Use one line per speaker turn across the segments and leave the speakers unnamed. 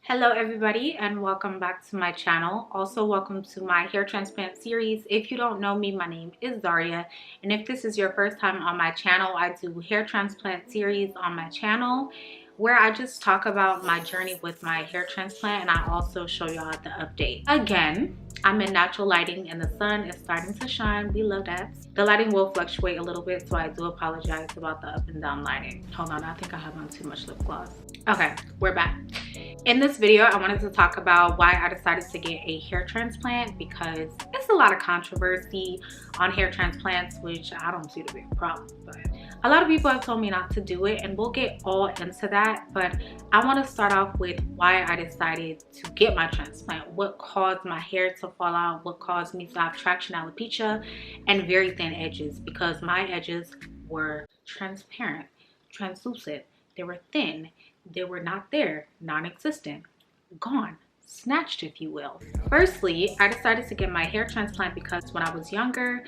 Hello everybody and welcome back to my channel. Also welcome to my hair transplant series. If you don't know me, my name is Zaria, and if this is your first time on my channel, I do hair transplant series on my channel where I just talk about my journey with my hair transplant, and I also show y'all the update. Again, I'm in natural lighting and the sun is starting to shine. We love that. The lighting will fluctuate a little bit, so I do apologize about the up and down lighting. Hold on, I think I have on too much lip gloss. Okay, we're back. In this video, I wanted to talk about why I decided to get a hair transplant, because it's a lot of controversy on hair transplants, which I don't see to be a problem, but a lot of people have told me not to do it, and we'll get all into that. But I want to start off with why I decided to get my transplant, what caused my hair to fall out, what caused me to have traction alopecia and very thin edges, because my edges were transparent, translucent, they were thin. They were not there, non-existent, gone, snatched if you will. Firstly, I decided to get my hair transplant because when I was younger,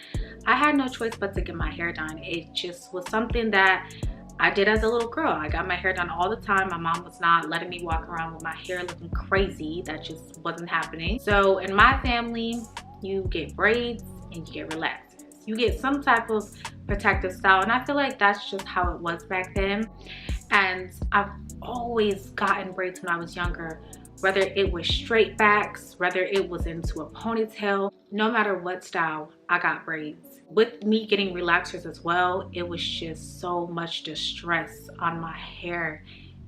I had no choice but to get my hair done. It just was something that I did as a little girl. I got my hair done all the time. My mom was not letting me walk around with my hair looking crazy. That just wasn't happening. So in my family, you get braids and you get relaxers. You get some type of protective style, and I feel like that's just how it was back then. And I've always gotten braids when I was younger, whether it was straight backs, whether it was into a ponytail, no matter what style, I got braids. With me getting relaxers as well, it was just so much distress on my hair.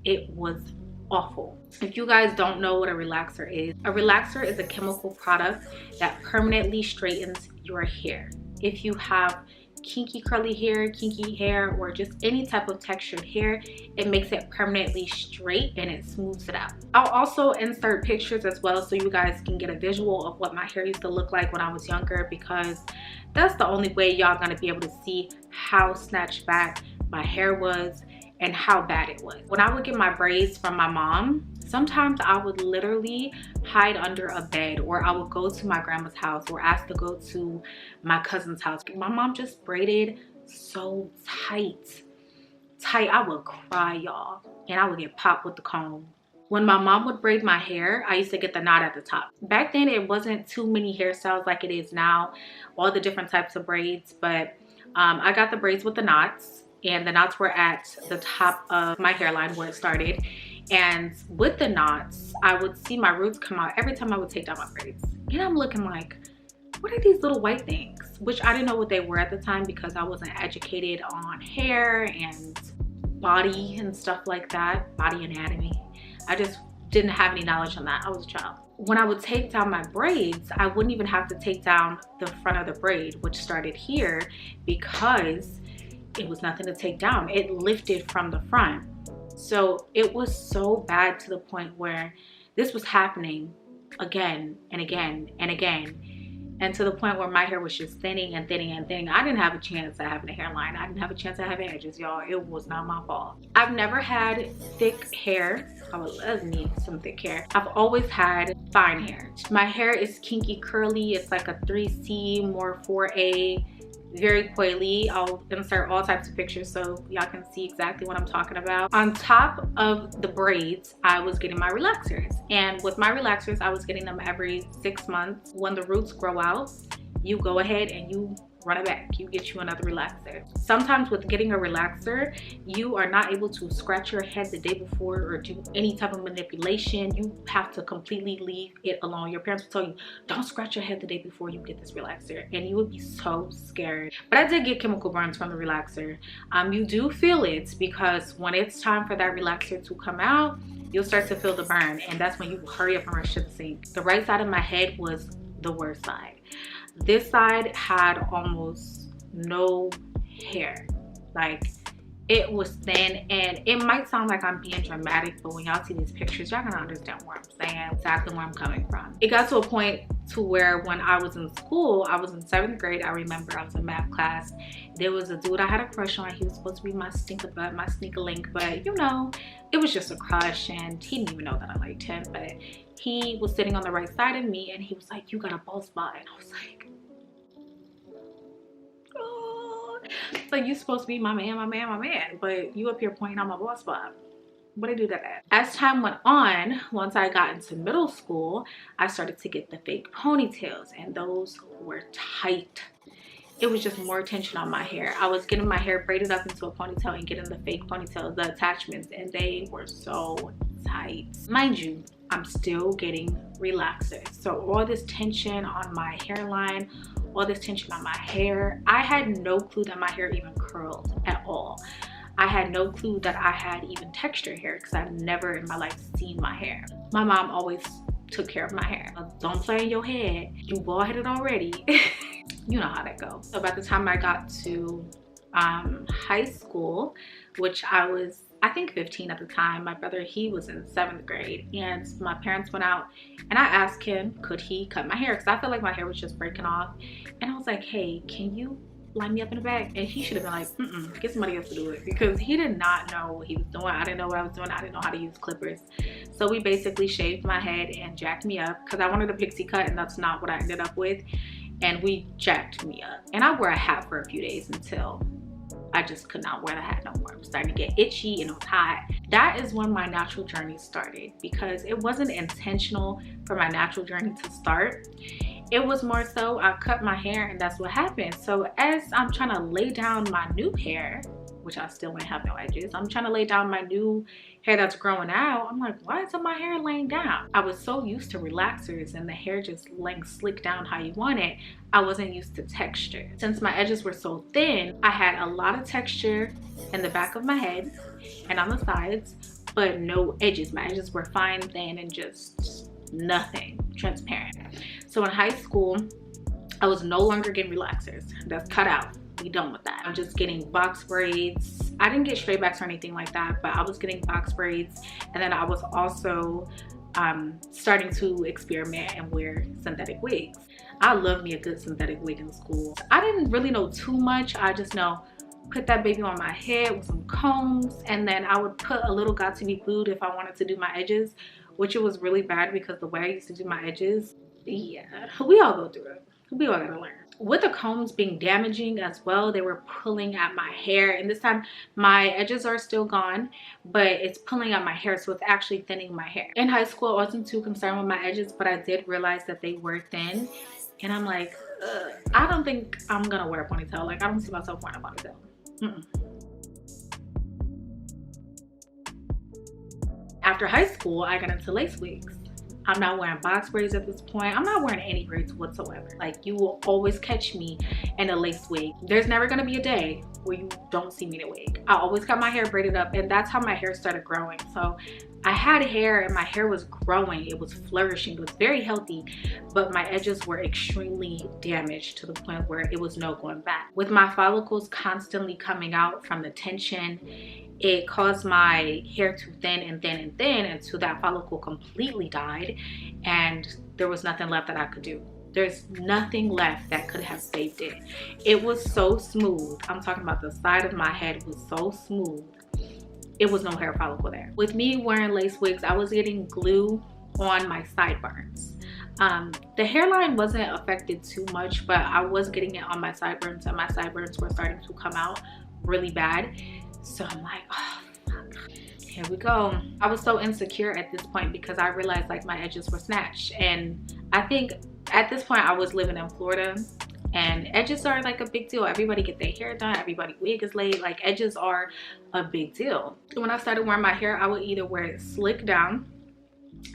It was awful. If you guys don't know what a relaxer is a chemical product that permanently straightens your hair. If you have kinky curly hair, kinky hair, or just any type of textured hair, it makes it permanently straight and it smooths it out. I'll also insert pictures as well so you guys can get a visual of what my hair used to look like when I was younger, because that's the only way y'all gonna be able to see how snatched back my hair was and how bad it was. When I would get my braids from my mom, sometimes I would literally hide under a bed, or I would go to my grandma's house or ask to go to my cousin's house. My mom just braided so tight. I would cry, y'all, and I would get popped with the comb. When my mom would braid my hair, I used to get the knot at the top. Back then, it wasn't too many hairstyles like it is now, all the different types of braids, but I got the braids with the knots, and the knots were at the top of my hairline where it started. And with the knots, I would see my roots come out every time I would take down my braids. And I'm looking like, what are these little white things? Which I didn't know what they were at the time because I wasn't educated on hair and body and stuff like that, body anatomy. I just didn't have any knowledge on that. I was a child. When I would take down my braids, I wouldn't even have to take down the front of the braid, which started here, because it was nothing to take down. It lifted from the front. So it was so bad to the point where this was happening again and again and again, and to the point where my hair was just thinning and thinning and thinning. I didn't have a chance at having a hairline. I didn't have a chance at having edges, y'all. It was not my fault. I've never had thick hair. I would love me some thick hair. I've always had fine hair. My hair is kinky curly. It's like a 3C, more 4A. Very coily. I'll insert all types of pictures so y'all can see exactly what I'm talking about. On top of the braids, I was getting my relaxers, and with my relaxers, I was getting them every 6 months. When the roots grow out, you go ahead and you run it back. You get you another relaxer. Sometimes with getting a relaxer, you are not able to scratch your head the day before or do any type of manipulation. You have to completely leave it alone. Your parents will tell you, don't scratch your head the day before you get this relaxer, and you would be so scared. But I did get chemical burns from the relaxer. You do feel it, because when it's time for that relaxer to come out, you'll start to feel the burn, and that's when you hurry up and rush to the sink. The right side of my head was the worst side. This side had almost no hair. Like, it was thin, and it might sound like I'm being dramatic, but when y'all see these pictures, y'all gonna understand what I'm saying, exactly where I'm coming from. It got to a point to where when I was in school, I was in 7th grade, I remember I was in math class. There was a dude I had a crush on. He was supposed to be my stinker butt, my sneaker link, but you know, it was just a crush, and he didn't even know that I liked him. But he was sitting on the right side of me, and he was like, you got a bald spot. And I was like, oh, like, you supposed to be my man, but you up here pointing out my bald spot. What I do that at? As time went on, once I got into middle school, I started to get the fake ponytails, and those were tight. It was just more tension on my hair. I was getting my hair braided up into a ponytail and getting the fake ponytails, the attachments, and they were so tight. Mind you, I'm still getting relaxers. So all this tension on my hairline, all this tension on my hair, I had no clue that my hair even curled at all. I had no clue that I had even textured hair because I've never in my life seen my hair. My mom always took care of my hair. Don't play in your head. You bald-headed already. You know how that goes. So by the time I got to high school, which I think 15 at the time, my brother, he was in 7th grade, and my parents went out and I asked him, could he cut my hair? Because I felt like my hair was just breaking off. And I was like, hey, can you line me up in the back? And he should have been like, get somebody else to do it, because he did not know what he was doing. I didn't know what I was doing. I didn't know how to use clippers. So we basically shaved my head and jacked me up because I wanted a pixie cut, and that's not what I ended up with. And we jacked me up. And I wore a hat for a few days until I just could not wear the hat no more. It was starting to get itchy and it was hot. That is when my natural journey started, because it wasn't intentional for my natural journey to start. It was more so I cut my hair and that's what happened. So as I'm trying to lay down my new hair, which I still ain't have no edges, I'm trying to lay down my new hair that's growing out. I'm like, why isn't my hair laying down? I was so used to relaxers and the hair just laying slick down how you want it. I wasn't used to texture. Since my edges were so thin, I had a lot of texture in the back of my head and on the sides, but no edges. My edges were fine, thin, and just nothing, transparent. So in high school, I was no longer getting relaxers. That's cut out. We done with that. I'm just getting box braids. I didn't get straight backs or anything like that, but I was getting box braids. And then I was also starting to experiment and wear synthetic wigs. I love me a good synthetic wig in school. I didn't really know too much. I just know, put that baby on my head with some combs, and then I would put a little got to be glued if I wanted to do my edges, which it was really bad because the way I used to do my edges, yeah, we all go through it. We all gotta learn. With the combs being damaging as well, they were pulling at my hair, and this time my edges are still gone, but it's pulling at my hair, so it's actually thinning my hair. In high school, I wasn't too concerned with my edges, but I did realize that they were thin, and I'm like, I don't think I'm gonna wear a ponytail. Like, I don't see myself wearing a ponytail. After high school, I got into lace wigs. I'm not wearing box braids at this point. I'm not wearing any braids whatsoever. Like, you will always catch me in a lace wig. There's never gonna be a day where you don't see me in a wig. I always got my hair braided up, and that's how my hair started growing. So I had hair and my hair was growing. It was flourishing. It was very healthy, but my edges were extremely damaged to the point where it was no going back. With my follicles constantly coming out from the tension, it caused my hair to thin and thin and thin until that follicle completely died, and there was nothing left that I could do. There's nothing left that could have saved it. It was so smooth. I'm talking about the side of my head was so smooth. It was no hair follicle there. With me wearing lace wigs, I was getting glue on my sideburns. The hairline wasn't affected too much, but I was getting it on my sideburns, and my sideburns were starting to come out really bad. So I'm like, oh, fuck. Here we go. I was so insecure at this point because I realized like my edges were snatched. And I think at this point I was living in Florida, and edges are like a big deal. Everybody get their hair done. Everybody wig is laid. Like, edges are a big deal. When I started wearing my hair, I would either wear it slick down,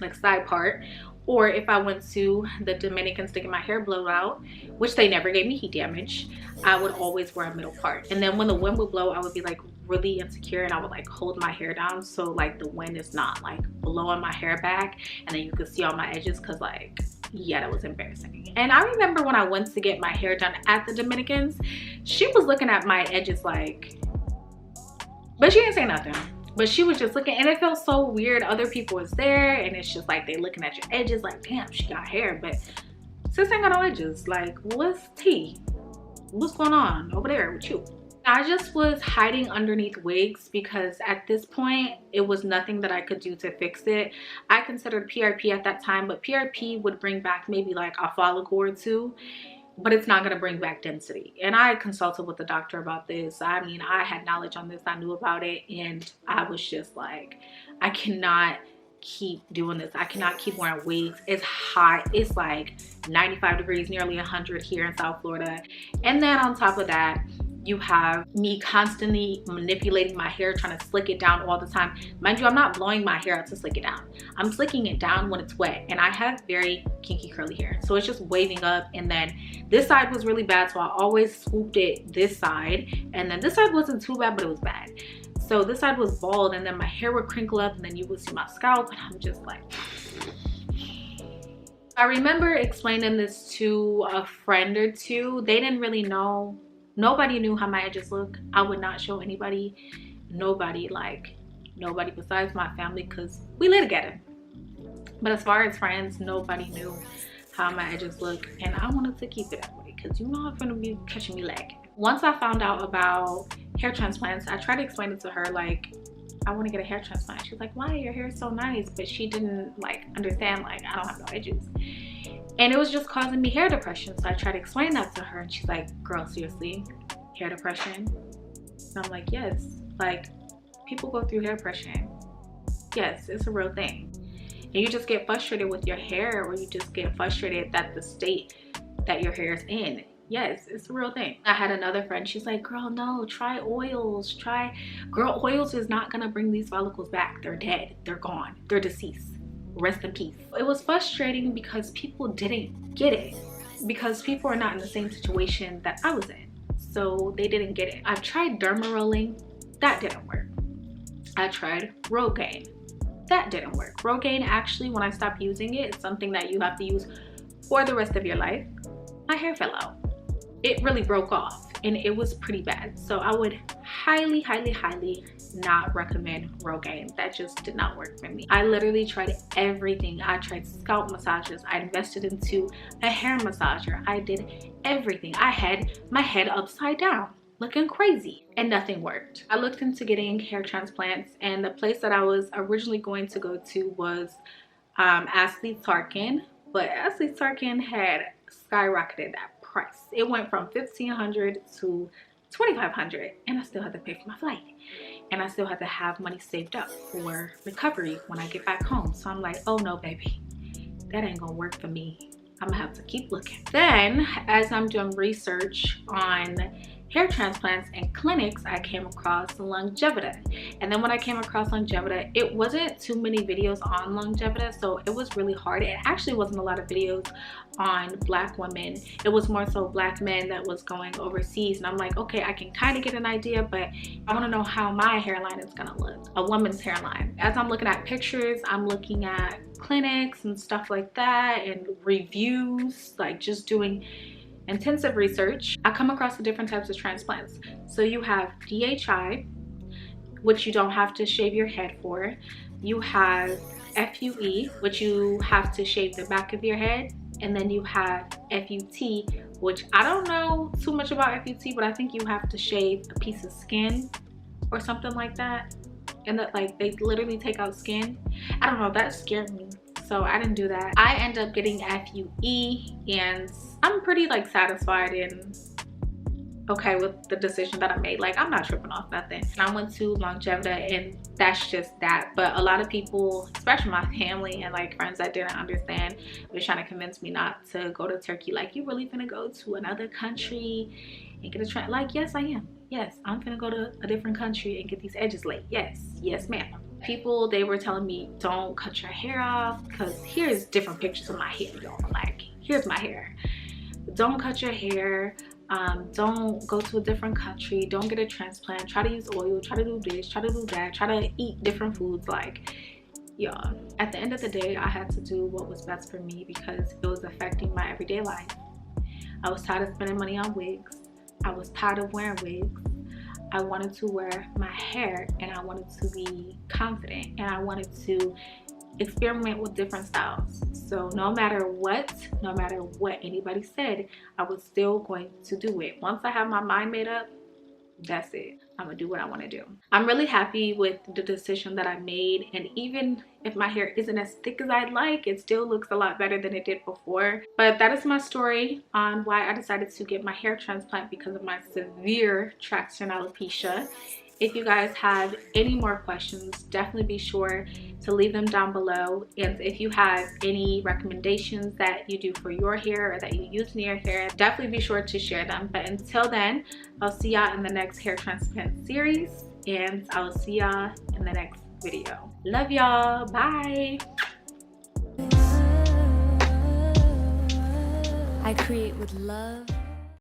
like side part, or if I went to the Dominicans to get my hair blown out, which they never gave me heat damage, I would always wear a middle part. And then when the wind would blow, I would be like really insecure, and I would like hold my hair down so like the wind is not like blowing my hair back, and then you could see all my edges, because like, yeah, that was embarrassing. And I remember when I went to get my hair done at the Dominicans, she was looking at my edges like, but she didn't say nothing. But she was just looking, and it felt so weird. Other people was there, and it's just like they looking at your edges like, damn, she got hair, but sis ain't got no edges. Like, what's tea? What's going on over there with you? I just was hiding underneath wigs because at this point, it was nothing that I could do to fix it. I considered PRP at that time, but PRP would bring back maybe like a follicle or two. but it's not going to bring back density. And I consulted with the doctor about this. I mean, I had knowledge on this, I knew about it, and I was just like, I cannot keep doing this. I cannot keep wearing wigs. It's hot. It's like 95 degrees, nearly 100 here in South Florida. And then on top of that, you have me constantly manipulating my hair, trying to slick it down all the time. Mind you, I'm not blowing my hair out to slick it down. I'm slicking it down when it's wet, and I have very kinky curly hair, so it's just waving up. And then this side was really bad, so I always swooped it this side, and then this side wasn't too bad, but it was bad. So this side was bald, and then my hair would crinkle up, and then you would see my scalp, and I'm just like, I remember explaining this to a friend or two. They didn't really know. Nobody knew how my edges look. I would not show anybody. Nobody besides my family, because we live together. But as far as friends, nobody knew how my edges look, and I wanted to keep it that way, because you know I'm gonna be catching me lagging. Once I found out about hair transplants, I tried to explain it to her, like, I want to get a hair transplant. She's like, why? Your hair is so nice. But she didn't like understand, like, I don't have no edges. And it was just causing me hair depression. So I tried to explain that to her, and she's like, girl, seriously, hair depression? And I'm like, yes, like, people go through hair depression. Yes, it's a real thing. And you just get frustrated with your hair, or you just get frustrated at the state that your hair is in. Yes, it's a real thing. I had another friend, she's like, girl, no, try oils. Girl, oils is not gonna bring these follicles back. They're dead, they're gone, they're deceased. Rest in peace. It was frustrating because people didn't get it, because people are not in the same situation that I was in, so they didn't get it. I've tried derma rolling, that didn't work. I tried Rogaine, that didn't work. Rogaine, actually, when I stopped using it, it's something that you have to use for the rest of your life. My hair fell out. It really broke off, and it was pretty bad. So I would highly, highly, highly not recommend Rogaine. That just did not work for me. I literally tried everything. I tried scalp massages. I invested into a hair massager. I did everything. I had my head upside down, looking crazy, and nothing worked. I looked into getting hair transplants, and the place that I was originally going to go to was Ashley Tarkin, but Ashley Tarkin had skyrocketed that price. It went from $1,500 to $2,500, and I still had to pay for my flight, and I still had to have money saved up for recovery when I get back home. So I'm like, oh no, baby, that ain't gonna work for me. I'm gonna have to keep looking. Then, as I'm doing research on hair transplants and clinics, I came across Longevita. And then when I came across Longevita, it wasn't too many videos on Longevita, so it was really hard. It actually wasn't a lot of videos on Black women. It was more so Black men that was going overseas, and I'm like, okay, I can kind of get an idea, but I want to know how my hairline is gonna look, a woman's hairline. As I'm looking at pictures, I'm looking at clinics and stuff like that, and reviews, like just doing intensive research. I come across the different types of transplants. So you have DHI, which you don't have to shave your head for. You have FUE, which you have to shave the back of your head. And then you have FUT, which I don't know too much about FUT, but I think you have to shave a piece of skin or something like that. And that, like, they literally take out skin. I don't know, that scared me, so I didn't do that. I end up getting FUE, and I'm pretty like satisfied and okay with the decision that I made. Like, I'm not tripping off nothing. And I went to Longevita, and that's just that. But a lot of people, especially my family and like friends that didn't understand, were trying to convince me not to go to Turkey. Like, you really finna go to another country and get a transplant? Like, yes, I am. Yes, I'm finna go to a different country and get these edges laid. Yes ma'am. People, they were telling me, don't cut your hair off, because here's different pictures of my hair, y'all. Like, here's my hair. Don't cut your hair. Don't go to a different country. Don't get a transplant. Try to use oil. Try to do this. Try to do that. Try to eat different foods. Like, y'all, at the end of the day, I had to do what was best for me, because it was affecting my everyday life. I was tired of spending money on wigs. I was tired of wearing wigs. I wanted to wear my hair, and I wanted to be confident, and I wanted to experiment with different styles. So no matter what anybody said, I was still going to do it. Once I have my mind made up, that's it. I'm gonna do what I want to do. I'm really happy with the decision that I made, and even if my hair isn't as thick as I'd like, it still looks a lot better than it did before. But that is my story on why I decided to get my hair transplant, because of my severe traction alopecia. If you guys have any more questions, definitely be sure to leave them down below. And if you have any recommendations that you do for your hair or that you use in your hair, definitely be sure to share them. But until then, I'll see y'all in the next hair transplant series, and I'll see y'all in the next video. Love y'all. Bye.
I create with love.